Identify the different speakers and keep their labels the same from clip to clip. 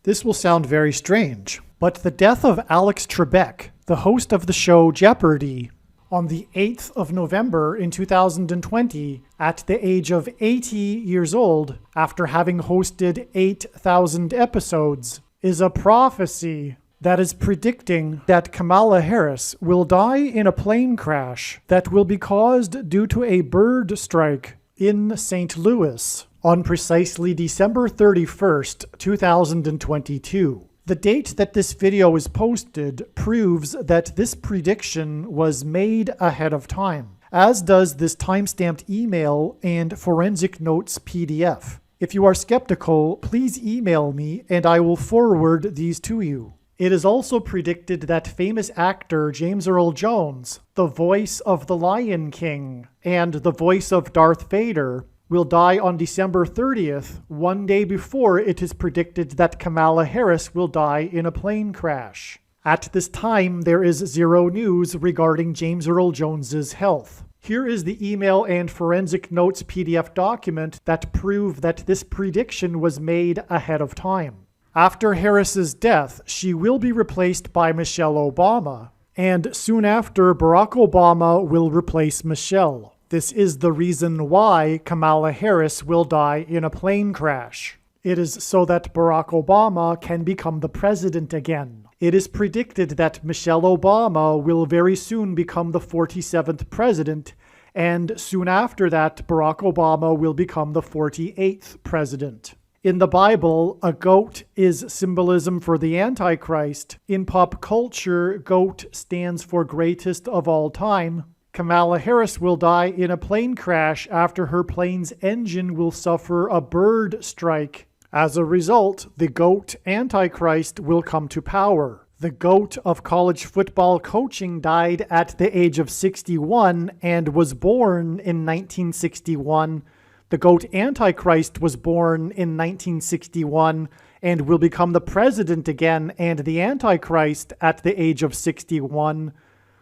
Speaker 1: This will sound very strange, but the death of Alex Trebek, the host of the show Jeopardy, on the 8th of November in 2020, at the age of 80 years old, after having hosted 8,000 episodes, is a prophecy that is predicting that Kamala Harris will die in a plane crash that will be caused due to a bird strike in St. Louis on precisely December 31st, 2022. The date that this video is posted proves that this prediction was made ahead of time, as does this timestamped email and forensic notes PDF. If you are skeptical, please email me and I will forward these to you. It is also predicted that famous actor James Earl Jones, the voice of the Lion King and the voice of Darth Vader, will die on December 30th, one day before it is predicted that Kamala Harris will die in a plane crash. At this time, there is zero news regarding James Earl Jones's health. Here is the email and forensic notes PDF document that prove that this prediction was made ahead of time. After Harris's death, she will be replaced by Michelle Obama, and soon after, Barack Obama will replace Michelle. This is the reason why Kamala Harris will die in a plane crash. It is so that Barack Obama can become the president again. It is predicted that Michelle Obama will very soon become the 47th president, and soon after that, Barack Obama will become the 48th president. In the Bible, a goat is symbolism for the Antichrist. In pop culture, goat stands for greatest of all time. Kamala Harris will die in a plane crash after her plane's engine will suffer a bird strike. As a result, the GOAT Antichrist will come to power. The GOAT of college football coaching died at the age of 61 and was born in 1961. The GOAT Antichrist was born in 1961 and will become the president again and the Antichrist at the age of 61.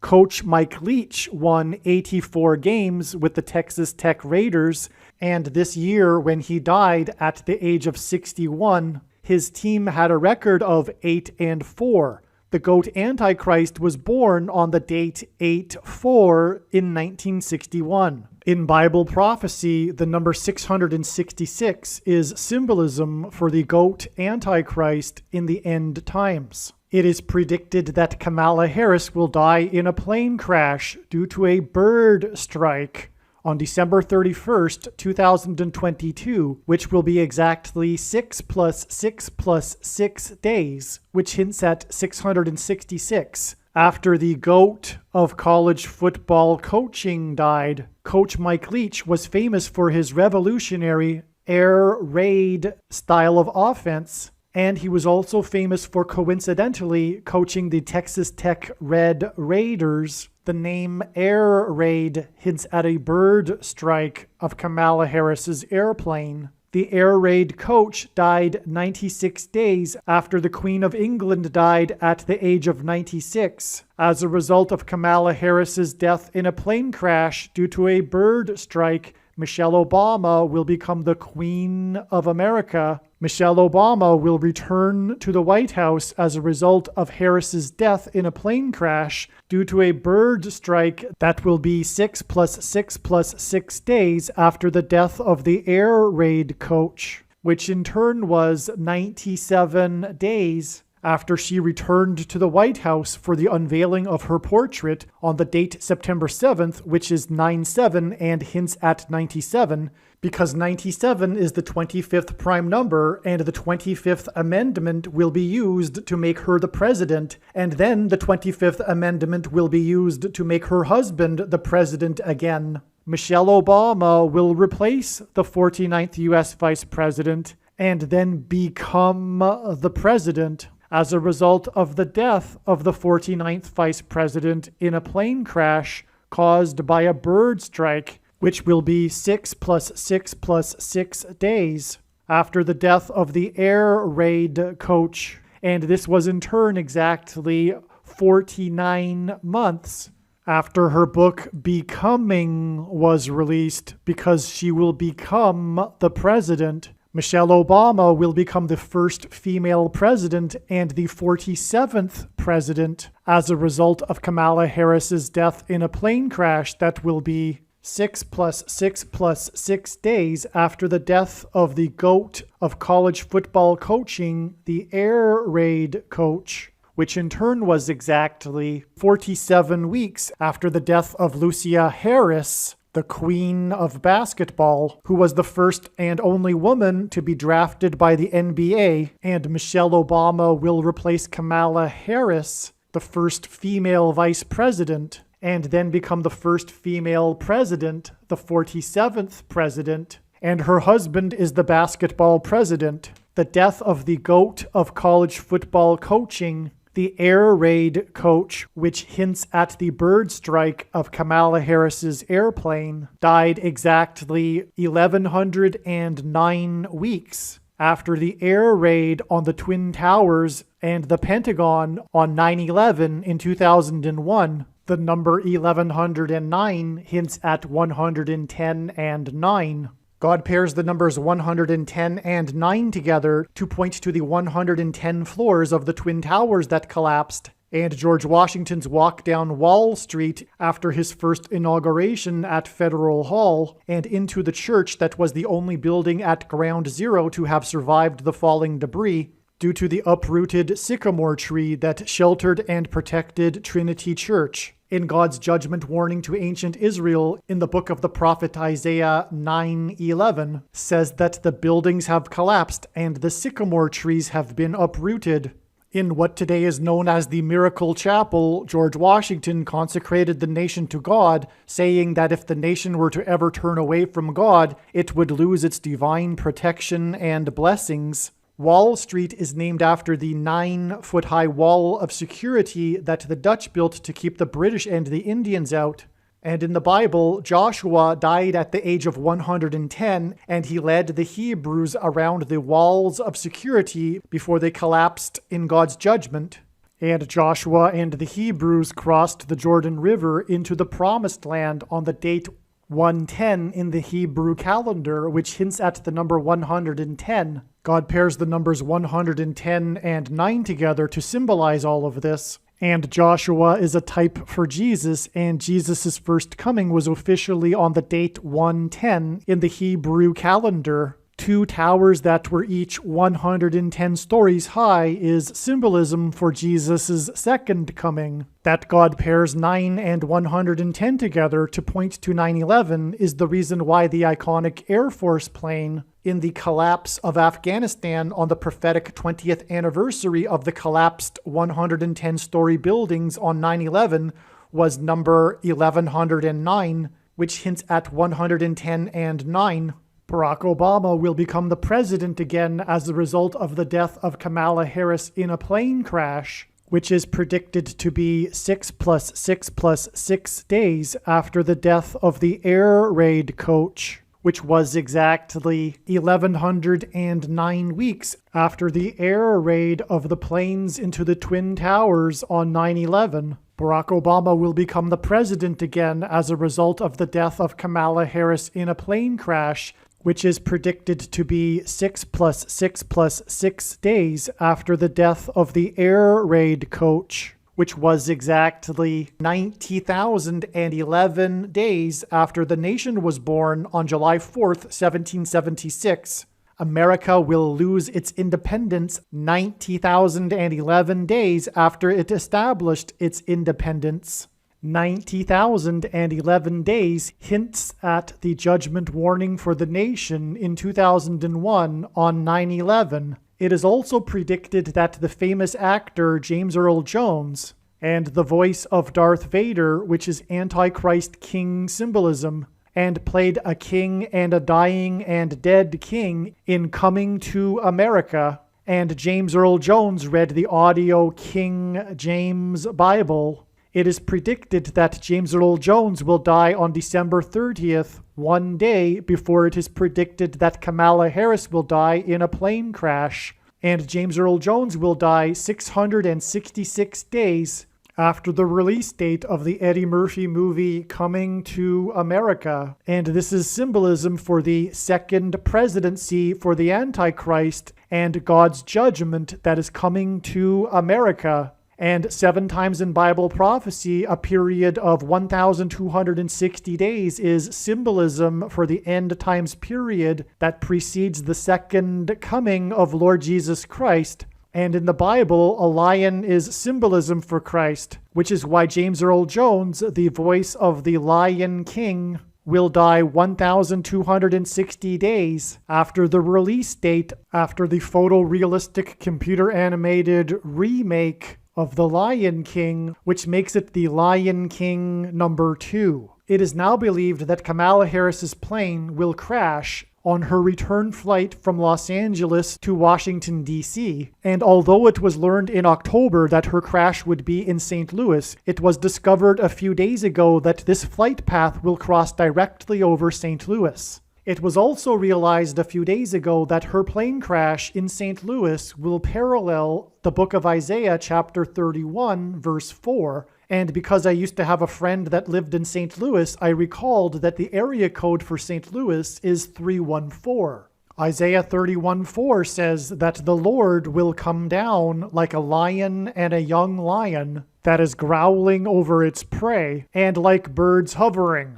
Speaker 1: Coach Mike Leach won 84 games with the Texas Tech Raiders, and this year when he died at the age of 61, his team had a record of 8-4. The GOAT Antichrist was born on the date 8-4 in 1961. In Bible prophecy, the number 666 is symbolism for the GOAT Antichrist in the end times. It is predicted that Kamala Harris will die in a plane crash due to a bird strike on December 31st, 2022, which will be exactly 6 + 6 + 6 days, which hints at 666. After the GOAT of college football coaching died, Coach Mike Leach was famous for his revolutionary air raid style of offense, and he was also famous for coincidentally coaching the Texas Tech Red Raiders. The name Air Raid hints at a bird strike of Kamala Harris's airplane. The Air Raid coach died 96 days after the Queen of England died at the age of 96 as a result of Kamala Harris's death in a plane crash due to a bird strike. Michelle Obama will become the Queen of America. Michelle Obama will return to the White House as a result of Harris's death in a plane crash due to a bird strike that will be 6 + 6 + 6 days after the death of the air raid coach, which in turn was 97 days after she returned to the White House for the unveiling of her portrait on the date September 7th, which is 9/7 and hints at 97, because 97 is the 25th prime number, and the 25th Amendment will be used to make her the president, and then the 25th Amendment will be used to make her husband the president again. Michelle Obama will replace the 49th U.S. Vice President and then become the president as a result of the death of the 49th Vice President in a plane crash caused by a bird strike, which will be 6 + 6 + 6 days after the death of the air raid coach. And this was in turn exactly 49 months after her book Becoming was released, because she will become the president Michelle Obama will become the first female president and the 47th president as a result of Kamala Harris's death in a plane crash that will be 6 + 6 + 6 days after the death of the GOAT of college football coaching, the air raid coach, which in turn was exactly 47 weeks after the death of Lucia Harris, the queen of basketball, who was the first and only woman to be drafted by the NBA, and Michelle Obama will replace Kamala Harris, the first female vice president, and then become the first female president, the 47th president, and her husband is the basketball president. The death of the GOAT of college football coaching, the air raid coach, which hints at the bird strike of Kamala Harris's airplane, died exactly 1,109 weeks after the air raid on the Twin Towers and the Pentagon on 9/11 in 2001. The number 1109 hints at 110 and 9. God pairs the numbers 110 and 9 together to point to the 110 floors of the Twin Towers that collapsed, and George Washington's walk down Wall Street after his first inauguration at Federal Hall, and into the church that was the only building at Ground Zero to have survived the falling debris, due to the uprooted sycamore tree that sheltered and protected Trinity Church. In God's judgment warning to ancient Israel in the book of the prophet Isaiah 9:11 says that the buildings have collapsed and the sycamore trees have been uprooted. In what today is known as the Miracle Chapel, George Washington consecrated the nation to God, saying that if the nation were to ever turn away from God, it would lose its divine protection and blessings. Wall Street is named after the 9-foot-high wall of security that the Dutch built to keep the British and the Indians out. And in the Bible, Joshua died at the age of 110, and he led the Hebrews around the walls of security before they collapsed in God's judgment. And Joshua and the Hebrews crossed the Jordan River into the Promised Land on the date 110 in the Hebrew calendar, which hints at the number 110. God pairs the numbers 110 and 9 together to symbolize all of this. And Joshua is a type for Jesus, and Jesus' first coming was officially on the date 110 in the Hebrew calendar. 2 towers that were each 110 stories high is symbolism for Jesus' second coming. That God pairs 9 and 110 together to point to 9/11 is the reason why the iconic Air Force plane in the collapse of Afghanistan on the prophetic 20th anniversary of the collapsed 110-story buildings on 9/11 was number 1109, which hints at 110 and 9. Barack Obama will become the president again as a result of the death of Kamala Harris in a plane crash, which is predicted to be 6 + 6 + 6 days after the death of the air raid coach, which was exactly 1,109 weeks after the air raid of the planes into the Twin Towers on 9/11. Barack Obama will become the president again as a result of the death of Kamala Harris in a plane crash, which is predicted to be 6 + 6 + 6 days after the death of the air raid coach, which was exactly 90,011 days after the nation was born on July 4th, 1776. America will lose its independence 90,011 days after it established its independence. 90,011 days hints at the judgment warning for the nation in 2001 on 9/11. It is also predicted that the famous actor James Earl Jones and the voice of Darth Vader, which is Antichrist King symbolism, and played a king and a dying and dead king in Coming to America, and James Earl Jones read the audio King James Bible. It is predicted that James Earl Jones will die on December 30th, one day before it is predicted that Kamala Harris will die in a plane crash, and James Earl Jones will die 666 days after the release date of the Eddie Murphy movie Coming to America. And this is symbolism for the second presidency for the Antichrist and God's judgment that is coming to America. And 7 times in Bible prophecy, a period of 1,260 days is symbolism for the end times period that precedes the second coming of Lord Jesus Christ. And in the Bible, a lion is symbolism for Christ, which is why James Earl Jones, the voice of the Lion King, will die 1,260 days after the release date, after the photorealistic computer-animated remake of The Lion King, which makes it The Lion King #2. It is now believed that Kamala Harris's plane will crash on her return flight from Los Angeles to Washington, D.C. And although it was learned in October that her crash would be in St. Louis, it was discovered a few days ago that this flight path will cross directly over St. Louis. It was also realized a few days ago that her plane crash in St. Louis will parallel the book of Isaiah chapter 31, verse 4, and because I used to have a friend that lived in St. Louis, I recalled that the area code for St. Louis is 314. Isaiah 31:4 says that the Lord will come down like a lion and a young lion that is growling over its prey, and like birds hovering.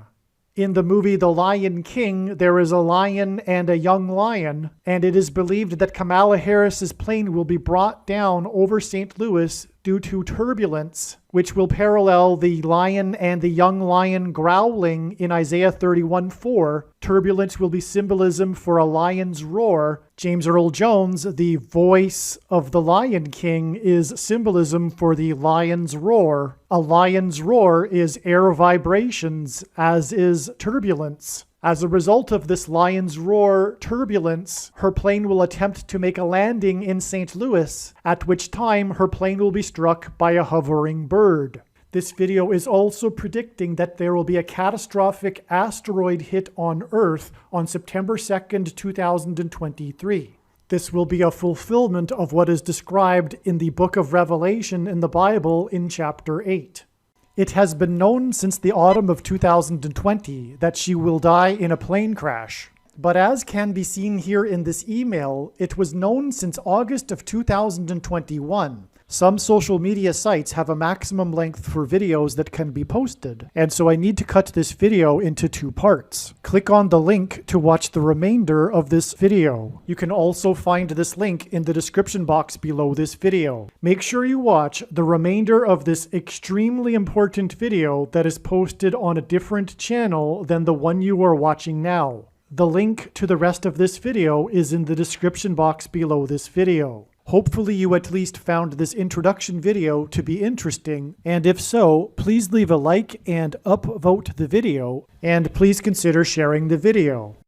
Speaker 1: In the movie The Lion King, there is a lion and a young lion, and it is believed that Kamala Harris's plane will be brought down over St. Louis due to turbulence, which will parallel the lion and the young lion growling in Isaiah 31:4. Turbulence will be symbolism for a lion's roar. James Earl Jones, the voice of the Lion King, is symbolism for the lion's roar. A lion's roar is air vibrations, as is turbulence. As a result of this lion's roar turbulence, her plane will attempt to make a landing in St. Louis, at which time her plane will be struck by a hovering bird. This video is also predicting that there will be a catastrophic asteroid hit on Earth on September 2nd, 2023. This will be a fulfillment of what is described in the book of Revelation in the Bible in chapter 8. It has been known since the autumn of 2020 that she will die in a plane crash. But as can be seen here in this email, it was known since August of 2021. Some social media sites have a maximum length for videos that can be posted, and so I need to cut this video into 2 parts. Click on the link to watch the remainder of this video. You can also find this link in the description box below this video. Make sure you watch the remainder of this extremely important video that is posted on a different channel than the one you are watching now. The link to the rest of this video is in the description box below this video. Hopefully you at least found this introduction video to be interesting, and if so, please leave a like and upvote the video, and please consider sharing the video.